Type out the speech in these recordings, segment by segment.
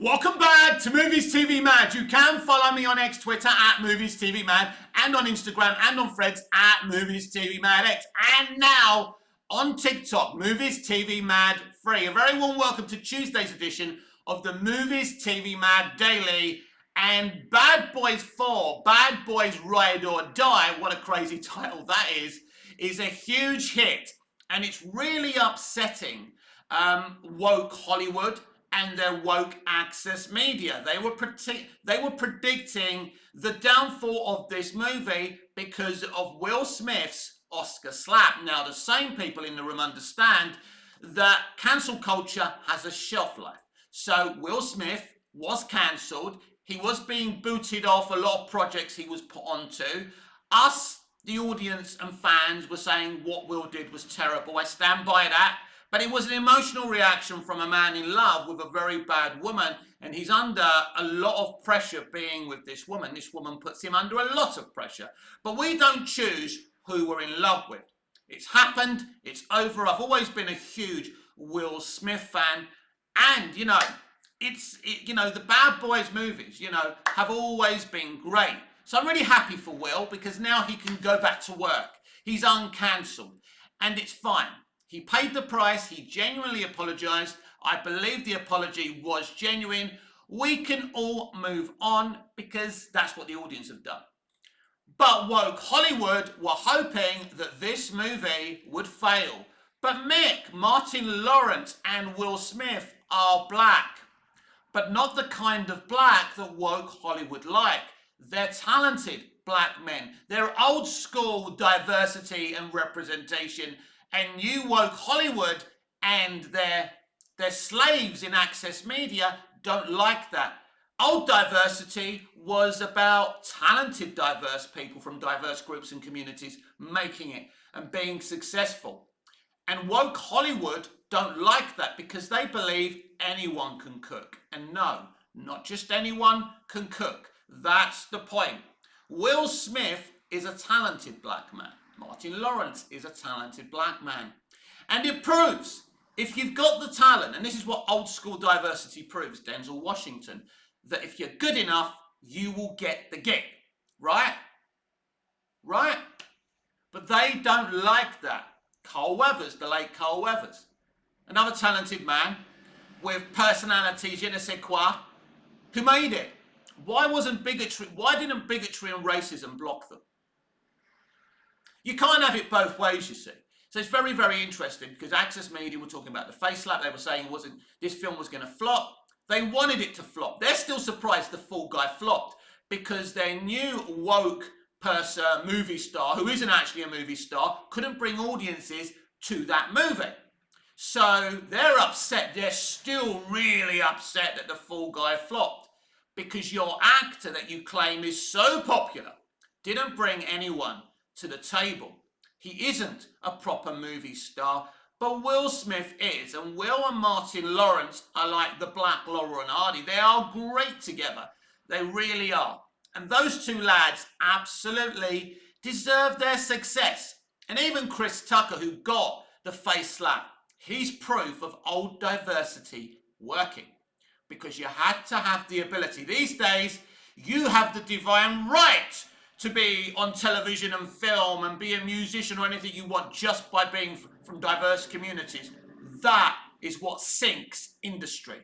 Welcome back to Movies TV Mad. You can follow me on X, Twitter at Movies TV Mad, and on Instagram and on Threads at Movies TV Mad X, and now on TikTok, Movies TV Mad Free. A very warm welcome to Tuesday's edition of the Movies TV Mad Daily. And Bad Boys 4, Bad Boys Ride or Die, what a crazy title that is a huge hit, and it's really upsetting woke Hollywood and their woke access media. They were predicting the downfall of this movie because of Will Smith's Oscar slap. Now, the same people in the room understand that cancel culture has a shelf life. So Will Smith was cancelled. He was being booted off a lot of projects he was put onto. Us, the audience and fans, were saying what Will did was terrible. I stand by that. But it was an emotional reaction from a man in love with a very bad woman, and he's under a lot of pressure being with this woman. This woman puts him under a lot of pressure. But we don't choose who we're in love with. It's happened. It's over. I've always been a huge Will Smith fan. And, the Bad Boys movies, have always been great. So I'm really happy for Will because now he can go back to work. He's uncancelled, and it's fine. He paid the price. He genuinely apologised. I believe the apology was genuine. We can all move on because that's what the audience have done. But woke Hollywood were hoping that this movie would fail. But Martin Lawrence and Will Smith are black. But not the kind of black that woke Hollywood like. They're talented black men. They're old school diversity and representation. And new woke Hollywood and their slaves in access media don't like that. Old diversity was about talented, diverse people from diverse groups and communities making it and being successful. And woke Hollywood don't like that because they believe anyone can cook. And no, not just anyone can cook. That's the point. Will Smith is a talented black man. Martin Lawrence is a talented black man. And it proves, if you've got the talent, and this is what old school diversity proves, Denzel Washington, that if you're good enough, you will get the gig. Right? Right? But they don't like that. Carl Weathers, the late Carl Weathers, another talented man with personality, je ne sais quoi, who made it. Why didn't bigotry and racism block them? You can't have it both ways, you see. So it's very, very interesting because access media were talking about the face slap. They were saying this film was going to flop. They wanted it to flop. They're still surprised the Fall Guy flopped because their new woke person, movie star, who isn't actually a movie star, couldn't bring audiences to that movie. So they're upset. They're still really upset that the Fall Guy flopped because your actor that you claim is so popular didn't bring anyone to the table. He isn't a proper movie star, but Will Smith is, and Will and Martin Lawrence are like the black Laurel and Hardy. They are great together. They really are. And those two lads absolutely deserve their success. And even Chris Tucker, who got the face slap, he's proof of old diversity working. Because you had to have the ability. These days, you have the divine right to be on television and film and be a musician or anything you want just by being from diverse communities. That is what sinks industry.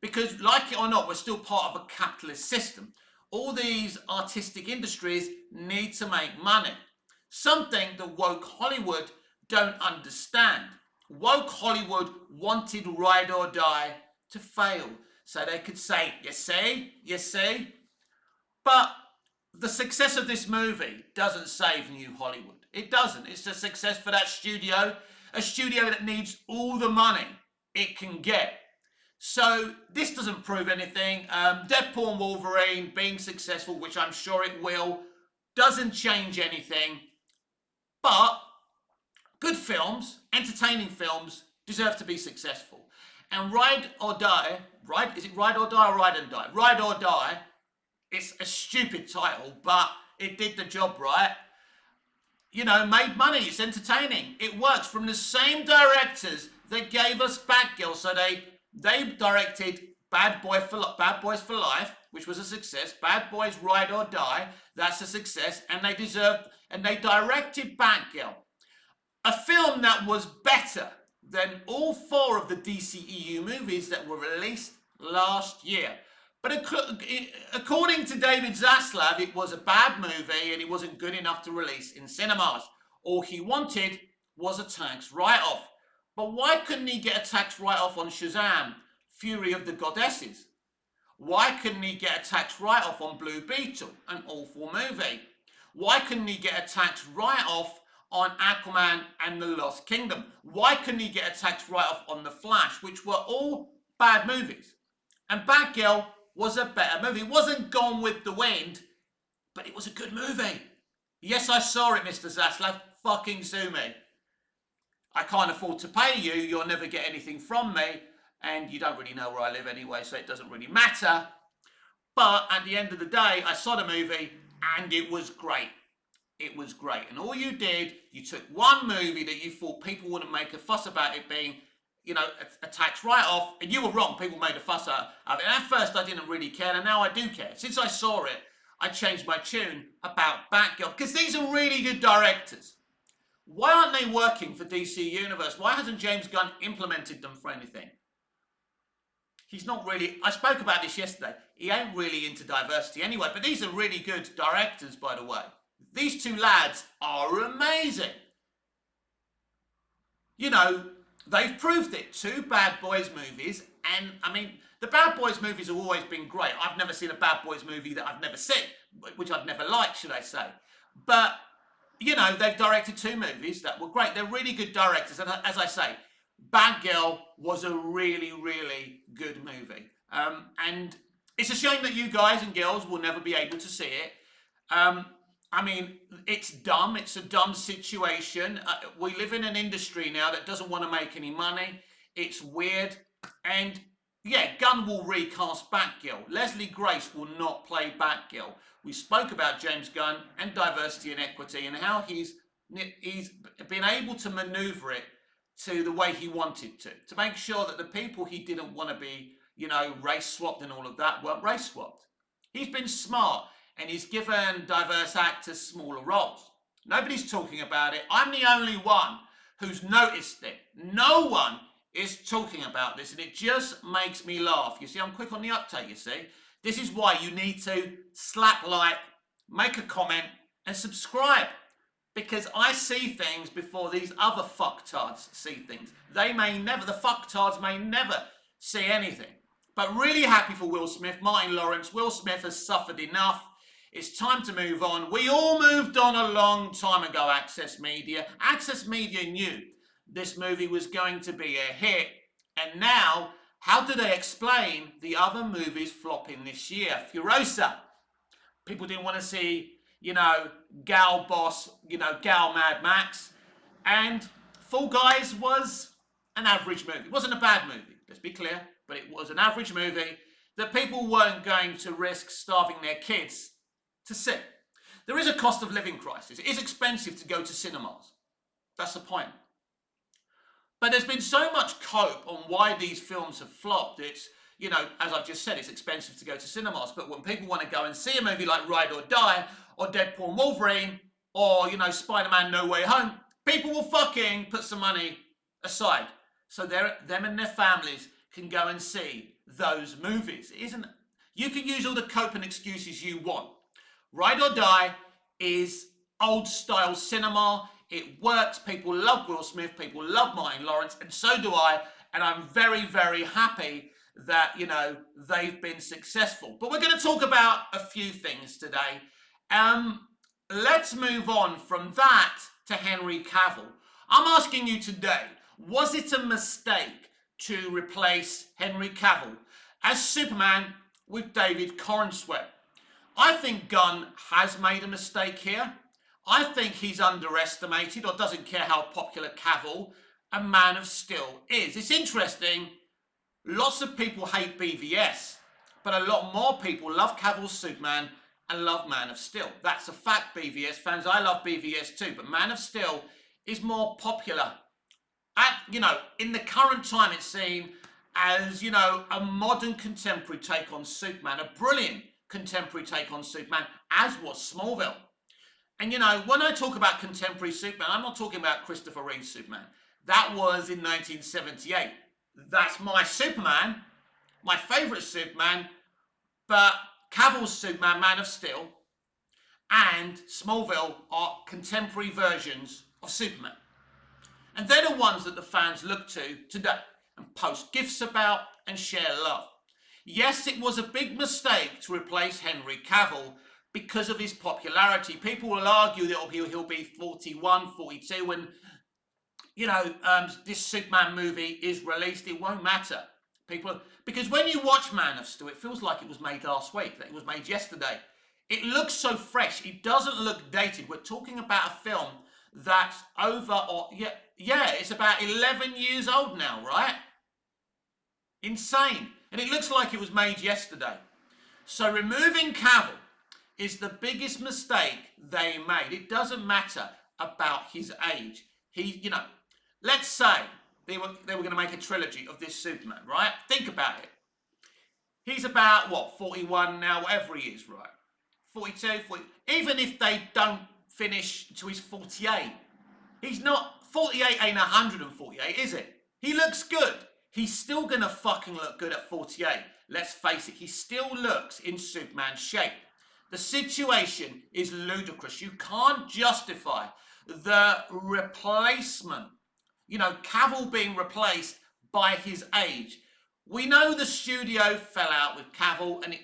Because like it or not, we're still part of a capitalist system. All these artistic industries need to make money. Something that woke Hollywood don't understand. Woke Hollywood wanted Ride or Die to fail. So they could say, you see. But the success of this movie doesn't save New Hollywood. It doesn't. It's a success for that studio, a studio that needs all the money it can get. So this doesn't prove anything. Deadpool and Wolverine being successful, which I'm sure it will, doesn't change anything. But good films, entertaining films, deserve to be successful. And Ride or Die, is it Ride or Die or Ride and Die? Ride or Die. It's a stupid title, but it did the job right. Made money. It's entertaining. It works from the same directors that gave us Batgirl. So they directed Bad Boys for Life, which was a success. Bad Boys Ride or Die, that's a success, and they directed Batgirl, a film that was better than all 4 of the DCEU movies that were released last year. But according to David Zaslav, it was a bad movie and it wasn't good enough to release in cinemas. All he wanted was a tax write-off. But why couldn't he get a tax write-off on Shazam, Fury of the Goddesses? Why couldn't he get a tax write-off on Blue Beetle, an awful movie? Why couldn't he get a tax write-off on Aquaman and the Lost Kingdom? Why couldn't he get a tax write-off on The Flash, which were all bad movies? And Batgirl was a better movie. It wasn't Gone with the Wind, but it was a good movie. Yes, I saw it, Mr. Zaslav. Fucking sue me. I can't afford to pay you. You'll never get anything from me. And you don't really know where I live anyway, so it doesn't really matter. But at the end of the day, I saw the movie and it was great. It was great. And all you did, you took one movie that you thought people wouldn't make a fuss about it being, you know, a tax write-off, and you were wrong. People made a fuss out of it. And at first I didn't really care, and now I do care. Since I saw it, I changed my tune about Batgirl, because these are really good directors. Why aren't they working for DC Universe? Why hasn't James Gunn implemented them for anything? He's not really, I spoke about this yesterday, he ain't really into diversity anyway, but these are really good directors, by the way. These 2 lads are amazing. You know, they've proved it. 2 Bad Boys movies, and I mean, the Bad Boys movies have always been great. I've never seen a Bad Boys movie that I've never seen, which I've never liked, should I say. But, you know, they've directed 2 movies that were great. They're really good directors, and as I say, Batgirl was a really, really good movie. And it's a shame that you guys and girls will never be able to see it. I mean, it's dumb. It's a dumb situation. We live in an industry now that doesn't want to make any money. It's weird. And yeah, Gunn will recast Batgirl. Leslie Grace will not play Batgirl. We spoke about James Gunn and diversity and equity and how he's been able to maneuver it to the way he wanted to make sure that the people he didn't want to be, you know, race swapped and all of that weren't race swapped. He's been smart and he's given diverse actors smaller roles. Nobody's talking about it. I'm the only one who's noticed it. No one is talking about this, and it just makes me laugh. You see, I'm quick on the uptake, you see. This is why you need to slap like, make a comment, and subscribe. Because I see things before these other fucktards see things. The fucktards may never see anything. But really happy for Will Smith, Martin Lawrence. Will Smith has suffered enough. It's time to move on. We all moved on a long time ago, Access Media. Access Media knew this movie was going to be a hit. And now, how do they explain the other movies flopping this year? Furiosa. People didn't want to see, you know, Gal Boss, you know, Gal Mad Max. And Fall Guys was an average movie. It wasn't a bad movie, let's be clear, but it was an average movie that people weren't going to risk starving their kids to see. There is a cost of living crisis. It is expensive to go to cinemas. That's the point. But there's been so much cope on why these films have flopped. It's, you know, as I've just said, it's expensive to go to cinemas. But when people want to go and see a movie like Ride or Die, or Deadpool and Wolverine, or, you know, Spider-Man No Way Home, people will fucking put some money aside. So them and their families can go and see those movies. You can use all the coping excuses you want. Ride or Die is old-style cinema. It works. People love Will Smith. People love Martin Lawrence. And so do I. And I'm very, very happy that, you know, they've been successful. But we're going to talk about a few things today. Let's move on from that to Henry Cavill. I'm asking you today, was it a mistake to replace Henry Cavill as Superman with David Corenswet? I think Gunn has made a mistake here. I think he's underestimated or doesn't care how popular Cavill and Man of Steel is. It's interesting, lots of people hate BVS, but a lot more people love Cavill's Superman and love Man of Steel. That's a fact, BVS fans. I love BVS too, but Man of Steel is more popular. You know, in the current time it's seen as, you know, a modern contemporary take on Superman, a brilliant contemporary take on Superman, as was Smallville. And, you know, when I talk about contemporary Superman, I'm not talking about Christopher Reeve's Superman. That was in 1978. That's my Superman, my favourite Superman, but Cavill's Superman, Man of Steel, and Smallville are contemporary versions of Superman. And they're the ones that the fans look to today and post gifs about and share love. Yes, it was a big mistake to replace Henry Cavill because of his popularity. People will argue that he'll be 41, 42 when, you know, this Superman movie is released. It won't matter. Because when you watch Man of Steel, it feels like it was made last week, that it was made yesterday. It looks so fresh. It doesn't look dated. We're talking about a film that's it's about 11 years old now, right? Insane. And it looks like it was made yesterday. So removing Cavill is the biggest mistake they made. It doesn't matter about his age. Let's say they were going to make a trilogy of this Superman, right? Think about it. He's about, 41 now, whatever he is, right? 42, 40. Even if they don't finish until he's 48. He's not, 48 ain't 148, is it? He looks good. He's still going to fucking look good at 48. Let's face it, he still looks in Superman shape. The situation is ludicrous. You can't justify the replacement. You know, Cavill being replaced by his age. We know the studio fell out with Cavill, and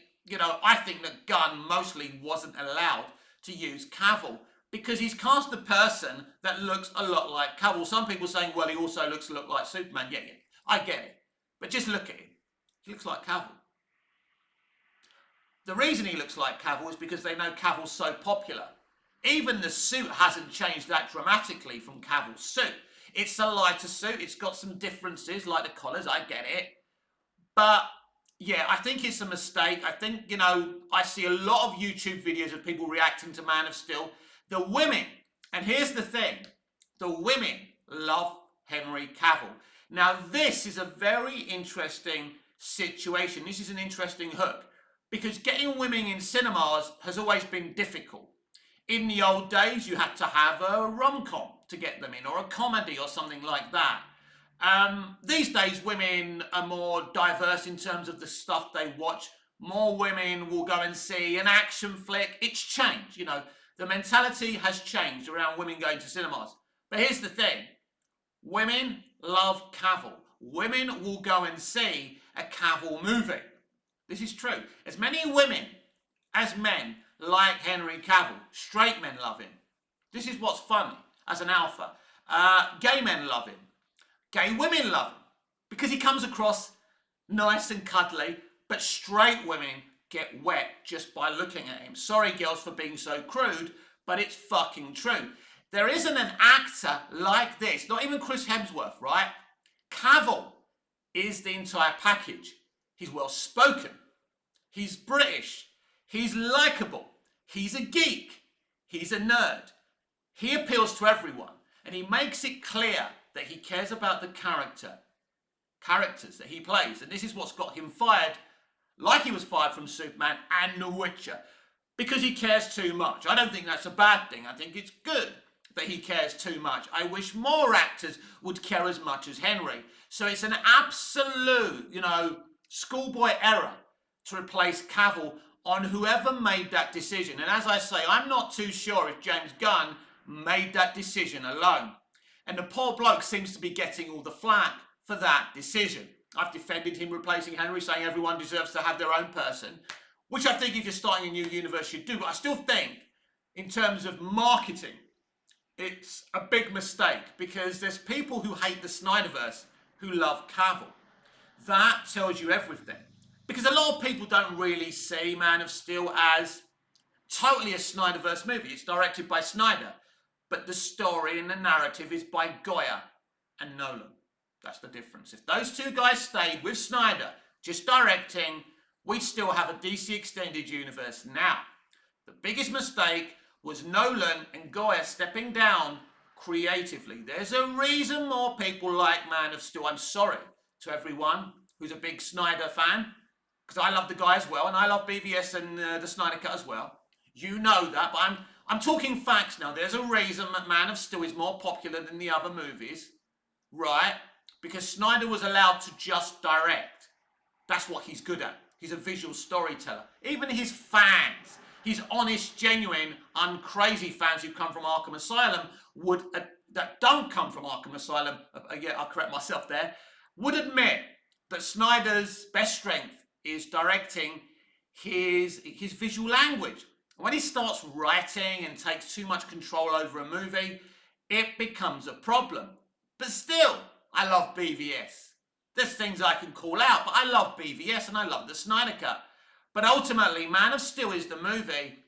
I think that Gunn mostly wasn't allowed to use Cavill because he's cast a person that looks a lot like Cavill. Some people saying, well, he also looks a lot like Superman. Yeah, I get it. But just look at him. He looks like Cavill. The reason he looks like Cavill is because they know Cavill's so popular. Even the suit hasn't changed that dramatically from Cavill's suit. It's a lighter suit. It's got some differences, like the collars. I get it. But, yeah, I think it's a mistake. I think, I see a lot of YouTube videos of people reacting to Man of Steel. The women, and here's the thing, the women love Henry Cavill. Now, this is a very interesting situation. This is an interesting hook because getting women in cinemas has always been difficult. In the old days, you had to have a rom-com to get them in, or a comedy or something like that. These days, women are more diverse in terms of the stuff they watch. More women will go and see an action flick. It's changed, The mentality has changed around women going to cinemas. But here's the thing. Women love Cavill. Women will go and see a Cavill movie. This is true. As many women as men like Henry Cavill. Straight men love him. This is what's funny as an alpha. Gay men love him. Gay women love him because he comes across nice and cuddly, but straight women get wet just by looking at him. Sorry, girls, for being so crude, but it's fucking true. There isn't an actor like this, not even Chris Hemsworth, right? Cavill is the entire package. He's well-spoken. He's British. He's likable. He's a geek. He's a nerd. He appeals to everyone, and he makes it clear that he cares about the characters that he plays. And this is what's got him fired, like he was fired from Superman and The Witcher, because he cares too much. I don't think that's a bad thing. I think it's good that he cares too much. I wish more actors would care as much as Henry. So it's an absolute, schoolboy error to replace Cavill on whoever made that decision. And as I say, I'm not too sure if James Gunn made that decision alone. And the poor bloke seems to be getting all the flack for that decision. I've defended him replacing Henry, saying everyone deserves to have their own person, which I think if you're starting a new universe, you do. But I still think, in terms of marketing, it's a big mistake because there's people who hate the Snyderverse who love Cavill. That tells you everything. Because a lot of people don't really see Man of Steel as totally a Snyderverse movie. It's directed by Snyder, but the story and the narrative is by Goya and Nolan. That's the difference. If those two guys stayed with Snyder, just directing, we'd still have a DC Extended Universe now. The biggest mistake was Nolan and Goya stepping down creatively. There's a reason more people like Man of Steel. I'm sorry to everyone who's a big Snyder fan, because I love the guy as well, and I love BVS and the Snyder Cut as well. You know that, but I'm talking facts now. There's a reason that Man of Steel is more popular than the other movies, right? Because Snyder was allowed to just direct. That's what he's good at. He's a visual storyteller. Even his fans, his honest, genuine, uncrazy fans who come from Arkham Asylum would that don't come from Arkham Asylum. Yeah, I'll correct myself there. Would admit that Snyder's best strength is directing his visual language. When he starts writing and takes too much control over a movie, it becomes a problem. But still, I love BVS. There's things I can call out, but I love BVS and I love the Snyder Cut. But ultimately, Man of Steel is the movie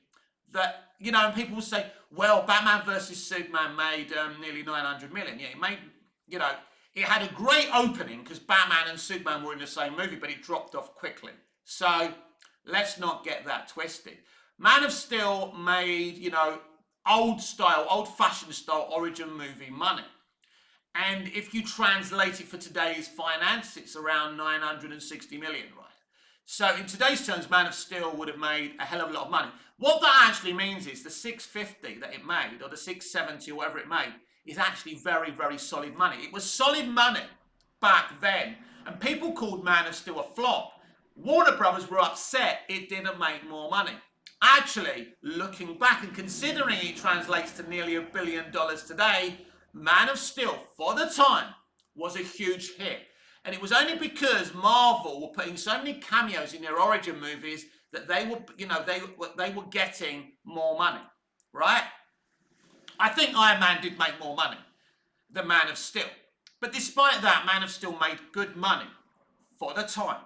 that, you know, and people will say, well, Batman versus Superman made nearly 900 million. Yeah, it made, you know, it had a great opening because Batman and Superman were in the same movie, but it dropped off quickly. So let's not get that twisted. Man of Steel made, you know, old-fashioned style origin movie money. And if you translate it for today's finance, it's around 960 million, right? So in today's terms, Man of Steel would have made a hell of a lot of money. What that actually means is the 650 that it made, or the 670 or whatever it made, is actually very, very solid money. It was solid money back then, and people called Man of Steel a flop. Warner Brothers were upset it didn't make more money. Actually, looking back and considering it translates to nearly $1 billion today, Man of Steel, for the time, was a huge hit. And it was only because Marvel were putting so many cameos in their origin movies that they were, you know, they were getting more money, right? I think Iron Man did make more money than Man of Steel. But despite that, Man of Steel made good money for the time.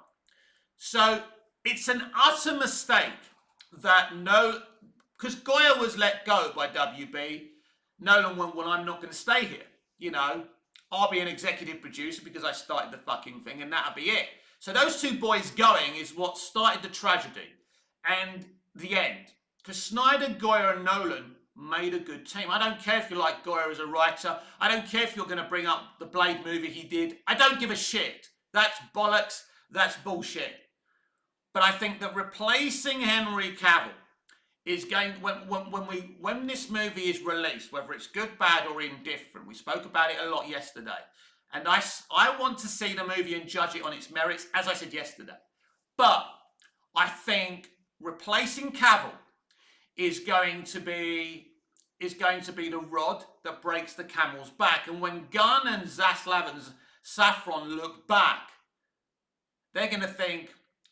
So it's an utter mistake that because Goya was let go by WB, Nolan went, well, I'm not going to stay here. You know, I'll be an executive producer because I started the fucking thing and that'll be it. So those two boys going is what started the tragedy and the end. Because Snyder, Goya and Nolan made a good team. I don't care if you like Goya as a writer. I don't care if you're going to bring up the Blade movie he did. I don't give a shit. That's bollocks. That's bullshit. But I think that replacing Henry Cavill is going, when this movie is released, whether it's good, bad or indifferent, we spoke about it a lot yesterday, and I want to see the movie and judge it on its merits, as I said yesterday. But I think replacing Cavill is going to be the rod that breaks the camel's back. And when Gunn and Zaslav and Safran look back, they're going to think,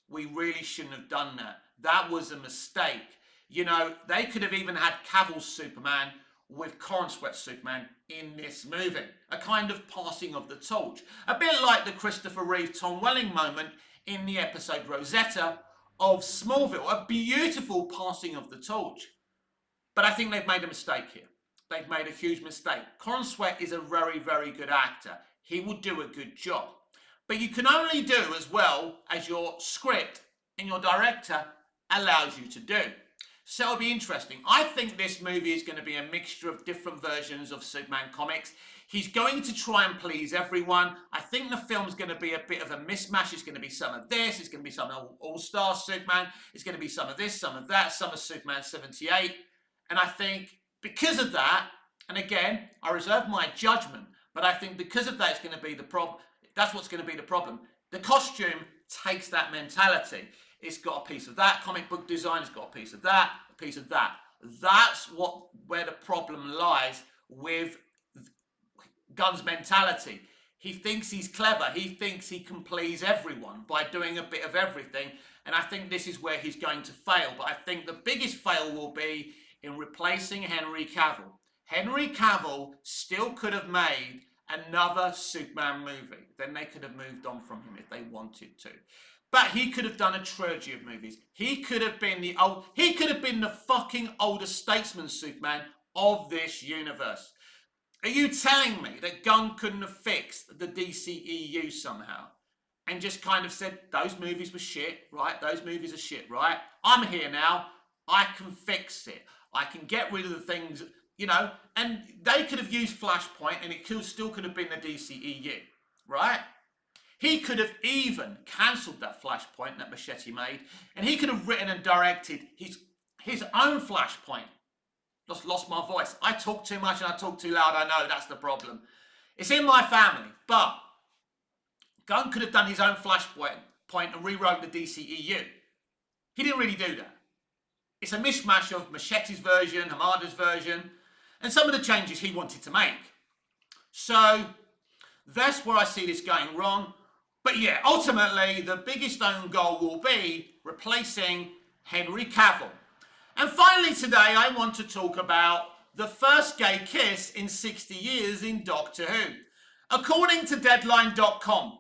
we really shouldn't have done that. That was a mistake. You know, they could have even had Cavill's Superman with Cornsweat's Superman in this movie. A kind of passing of the torch. A bit like the Christopher Reeve Tom Welling moment in the episode Rosetta of Smallville. A beautiful passing of the torch. But I think they've made a mistake here. They've made a huge mistake. Cornsweat is a very, very good actor. He will do a good job. But you can only do as well as your script and your director allows you to do. So it'll be interesting. I think this movie is going to be a mixture of different versions of Superman comics. He's going to try and please everyone. I think the film's going to be a bit of a mismatch. It's going to be some of this. It's going to be some All-Star Superman. It's going to be some of this, some of that, some of Superman 78. And I think because of that, and again, I reserve my judgment, but I think because of that, it's going to be the problem. That's what's going to be the problem. The costume takes that mentality. It's got a piece of that. Comic book design has got a piece of that, a piece of that. That's where the problem lies with Gunn's mentality. He thinks he's clever. He thinks he can please everyone by doing a bit of everything. And I think this is where he's going to fail. But I think the biggest fail will be in replacing Henry Cavill. Henry Cavill still could have made another Superman movie. Then they could have moved on from him if they wanted to. But he could have done a trilogy of movies. He could have been the fucking older statesman Superman of this universe. Are you telling me that Gunn couldn't have fixed the DCEU somehow? And just kind of said, those movies were shit, right? Those movies are shit, right? I'm here now. I can fix it. I can get rid of the things, you know, and they could have used Flashpoint and it still could have been the DCEU, right? He could have even cancelled that Flashpoint that Machete made, and he could have written and directed his own Flashpoint. Just lost my voice. I talk too much and I talk too loud. I know that's the problem. It's in my family, but Gunn could have done his own Flashpoint and rewrote the DCEU. He didn't really do that. It's a mishmash of Machete's version, Hamada's version, and some of the changes he wanted to make. So that's where I see this going wrong. But yeah, ultimately, the biggest own goal will be replacing Henry Cavill. And finally today, I want to talk about the first gay kiss in 60 years in Doctor Who. According to Deadline.com,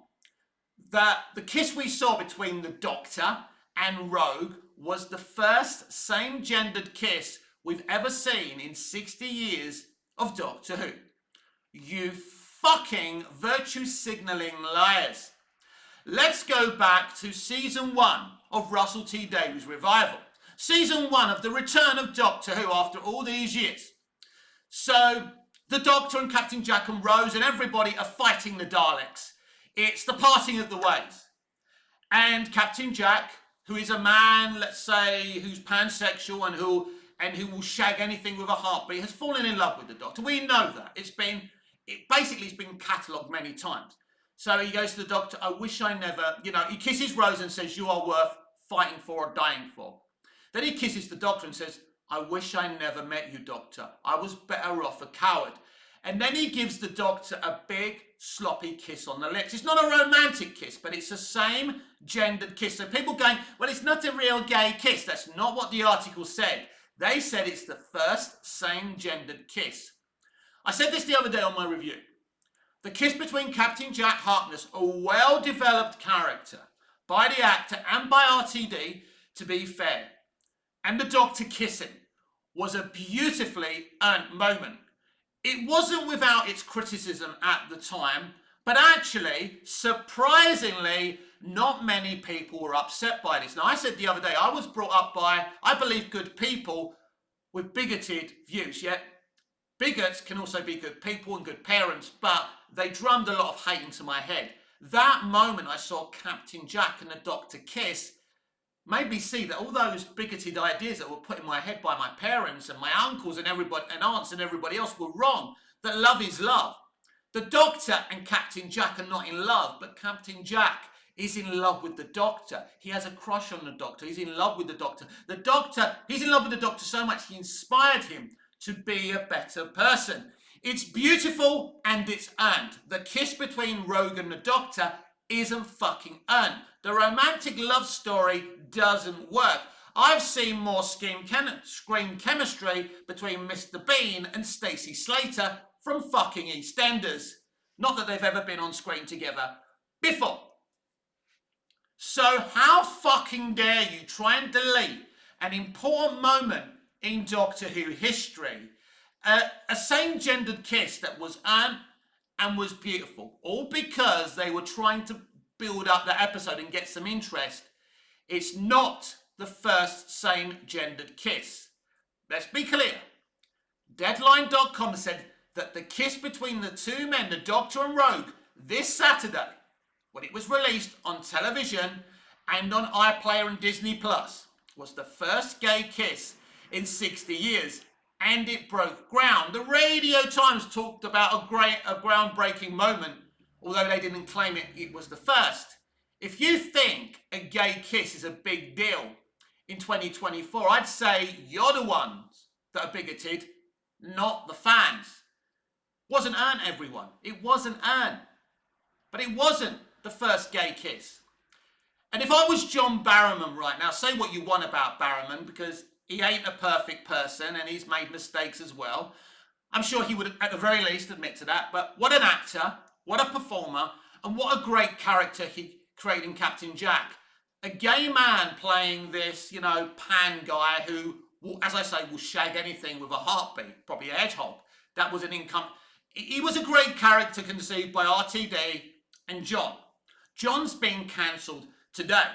the kiss we saw between the Doctor and Rogue was the first same-gendered kiss we've ever seen in 60 years of Doctor Who. You fucking virtue-signalling liars. Let's go back to Season 1 of Russell T Davies' revival. Season 1 of the return of Doctor Who after all these years. So, the Doctor and Captain Jack and Rose and everybody are fighting the Daleks. It's the parting of the ways. And Captain Jack, who is a man, let's say, who's pansexual and who will shag anything with a heartbeat, has fallen in love with the Doctor. We know that. It's been catalogued many times. So he goes to the Doctor, I wish I never, he kisses Rose and says, you are worth fighting for or dying for. Then he kisses the Doctor and says, I wish I never met you, Doctor. I was better off a coward. And then he gives the Doctor a big, sloppy kiss on the lips. It's not a romantic kiss, but it's the same gendered kiss. So people going, well, it's not a real gay kiss. That's not what the article said. They said it's the first same gendered kiss. I said this the other day on my review. The kiss between Captain Jack Harkness, a well-developed character by the actor and by RTD, to be fair, and the Doctor kissing was a beautifully earned moment. It wasn't without its criticism at the time, but actually, surprisingly, not many people were upset by this. Now, I said the other day, I was brought up by, I believe, good people with bigoted views, yet bigots can also be good people and good parents, but they drummed a lot of hate into my head. That moment I saw Captain Jack and the Doctor kiss made me see that all those bigoted ideas that were put in my head by my parents and my uncles and everybody and aunts and everybody else were wrong. That love is love. The Doctor and Captain Jack are not in love, but Captain Jack is in love with the Doctor. He has a crush on the Doctor. He's in love with the Doctor. The Doctor, he's in love with the Doctor so much he inspired him to be a better person. It's beautiful and it's earned. The kiss between Rogue and the Doctor isn't fucking earned. The romantic love story doesn't work. I've seen more screen chemistry between Mr. Bean and Stacey Slater from fucking EastEnders. Not that they've ever been on screen together before. So how fucking dare you try and delete an important moment in Doctor Who history? A same-gendered kiss that was earned and was beautiful, all because they were trying to build up the episode and get some interest. It's not the first same-gendered kiss. Let's be clear. Deadline.com said that the kiss between the two men, the Doctor and Rogue, this Saturday, when it was released on television and on iPlayer and Disney Plus, was the first gay kiss in 60 years. And it broke ground. The Radio Times talked about a groundbreaking moment, although they didn't claim it was the first. If you think a gay kiss is a big deal in 2024, I'd say you're the ones that are bigoted, not the fans. Wasn't earned, everyone. It wasn't earned. But it wasn't the first gay kiss. And if I was John Barrowman right now, say what you want about Barrowman, because he ain't a perfect person and he's made mistakes as well. I'm sure he would at the very least admit to that. But what an actor, what a performer, and what a great character he created in Captain Jack. A gay man playing this, pan guy who, as I say, will shag anything with a heartbeat, probably a hedgehog. That was an income. He was a great character conceived by RTD and John. John's been cancelled today.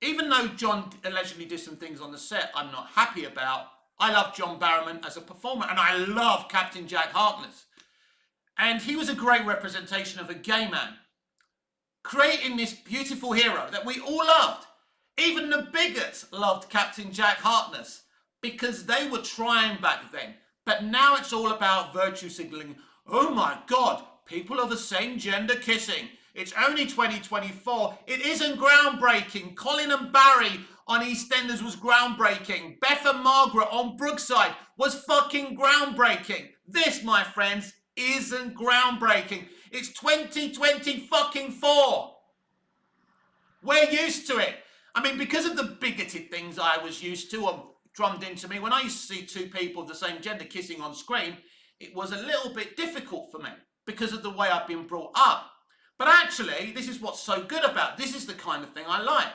Even though John allegedly did some things on the set I'm not happy about, I love John Barrowman as a performer, and I love Captain Jack Harkness. And he was a great representation of a gay man. creating this beautiful hero that we all loved. Even the bigots loved Captain Jack Harkness because they were trying back then. But now it's all about virtue signaling. Oh my God, people of the same gender kissing. It's only 2024. It isn't groundbreaking. Colin and Barry on EastEnders was groundbreaking. Beth and Margaret on Brookside was fucking groundbreaking. This, my friends, isn't groundbreaking. It's 2020 fucking 4. We're used to it. I mean, because of the bigoted things I was used to or drummed into me, when I used to see two people of the same gender kissing on screen, it was a little bit difficult for me because of the way I've been brought up. But actually, this is what's so good about it. This is the kind of thing I like.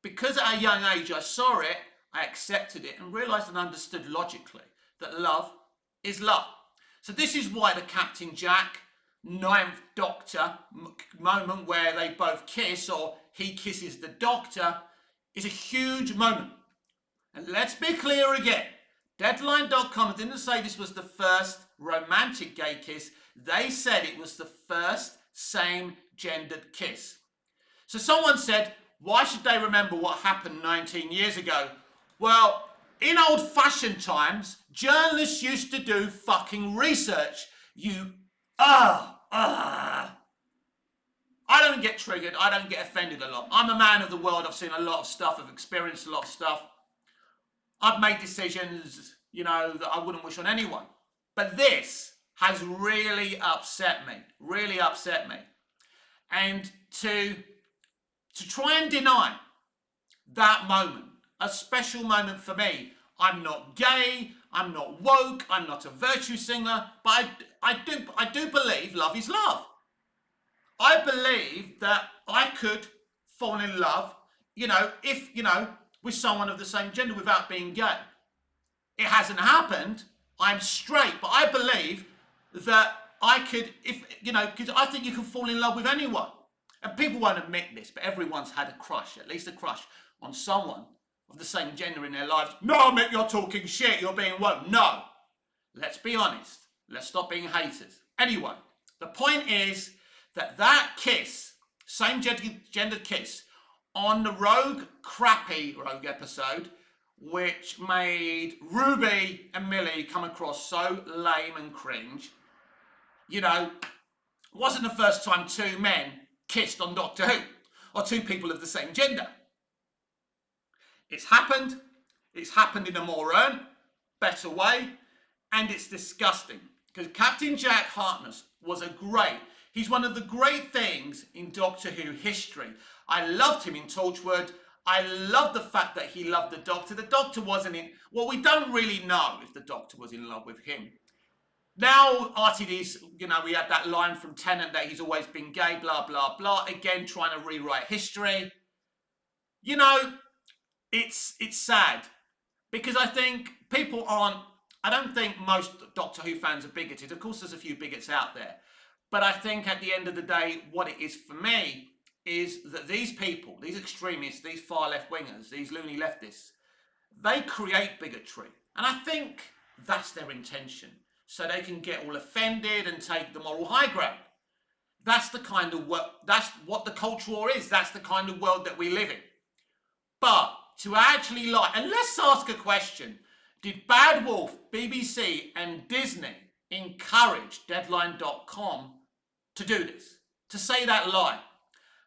Because at a young age I saw it, I accepted it and realised and understood logically that love is love. So this is why the Captain Jack, Ninth Doctor moment where they both kiss or he kisses the Doctor is a huge moment. And let's be clear again. Deadline.com didn't say this was the first romantic gay kiss. They said it was the first same-gendered kiss. So someone said, why should they remember what happened 19 years ago? Well, in old-fashioned times, journalists used to do fucking research. I don't get triggered. I don't get offended a lot. I'm a man of the world. I've seen a lot of stuff. I've experienced a lot of stuff. I've made decisions, that I wouldn't wish on anyone. But this has really upset me. And to try and deny that moment, a special moment for me. I'm not gay, I'm not woke, I'm not a virtue singer, but I do believe love is love. I believe that I could fall in love, if, with someone of the same gender without being gay. It hasn't happened. I'm straight, but I believe that I could, because I think you can fall in love with anyone. And people won't admit this, but everyone's had a crush, at least a crush on someone of the same gender in their lives. No, Mick, you're talking shit. You're being woke. No. Let's be honest. Let's stop being haters. Anyway, the point is that kiss, same gendered kiss, on the crappy Rogue episode, which made Ruby and Millie come across so lame and cringe, wasn't the first time two men kissed on Doctor Who, or two people of the same gender. It's happened in a more better way, and it's disgusting. Because Captain Jack Harkness was he's one of the great things in Doctor Who history. I loved him in Torchwood. I love the fact that he loved the Doctor. The Doctor wasn't we don't really know if the Doctor was in love with him. Now, RTD's, we had that line from Tennant that he's always been gay, blah, blah, blah. Again, trying to rewrite history. It's sad. Because I think I don't think most Doctor Who fans are bigoted. Of course, there's a few bigots out there. But I think at the end of the day, what it is for me is that these people, these extremists, these far left wingers, these loony leftists, they create bigotry. And I think that's their intention. So they can get all offended and take the moral high ground. That's that's what the culture war is. That's the kind of world that we live in. But to actually and let's ask a question. Did Bad Wolf, BBC and Disney encourage Deadline.com to do this? To say that lie?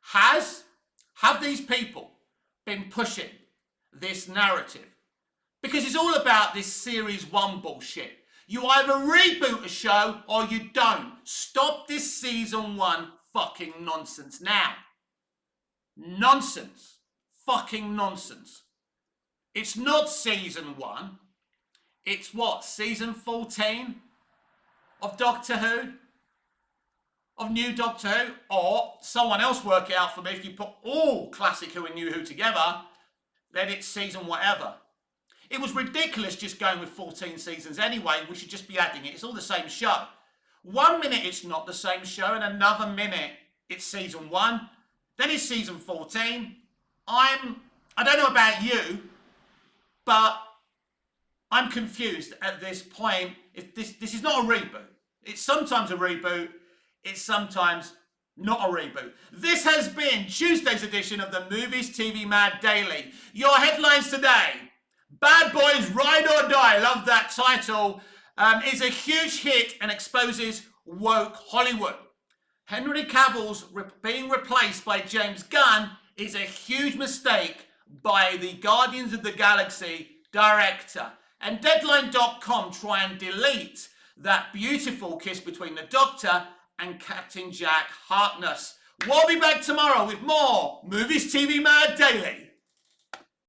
Have these people been pushing this narrative? Because it's all about this series 1 bullshit. You either reboot a show or you don't. Stop this season 1 fucking nonsense now. Nonsense. Fucking nonsense. It's not season 1. It's what? Season 14 of Doctor Who? Of New Doctor Who? Or someone else work it out for me. If you put all Classic Who and New Who together, then it's season whatever. It was ridiculous just going with 14 seasons anyway. We should just be adding it. It's all the same show. 1 minute it's not the same show, and another minute it's season 1. Then it's season 14. I don't know about you, but I'm confused at this point. If this is not a reboot. It's sometimes a reboot. It's sometimes not a reboot. This has been Tuesday's edition of the Movies TV Mad Daily. Your headlines today: Bad Boys Ride or Die, love that title, is a huge hit and exposes woke Hollywood. Henry Cavill's being replaced by James Gunn is a huge mistake by the Guardians of the Galaxy director. And Deadline.com try and delete that beautiful kiss between the Doctor and Captain Jack Harkness. We'll be back tomorrow with more Movies TV Mad Daily.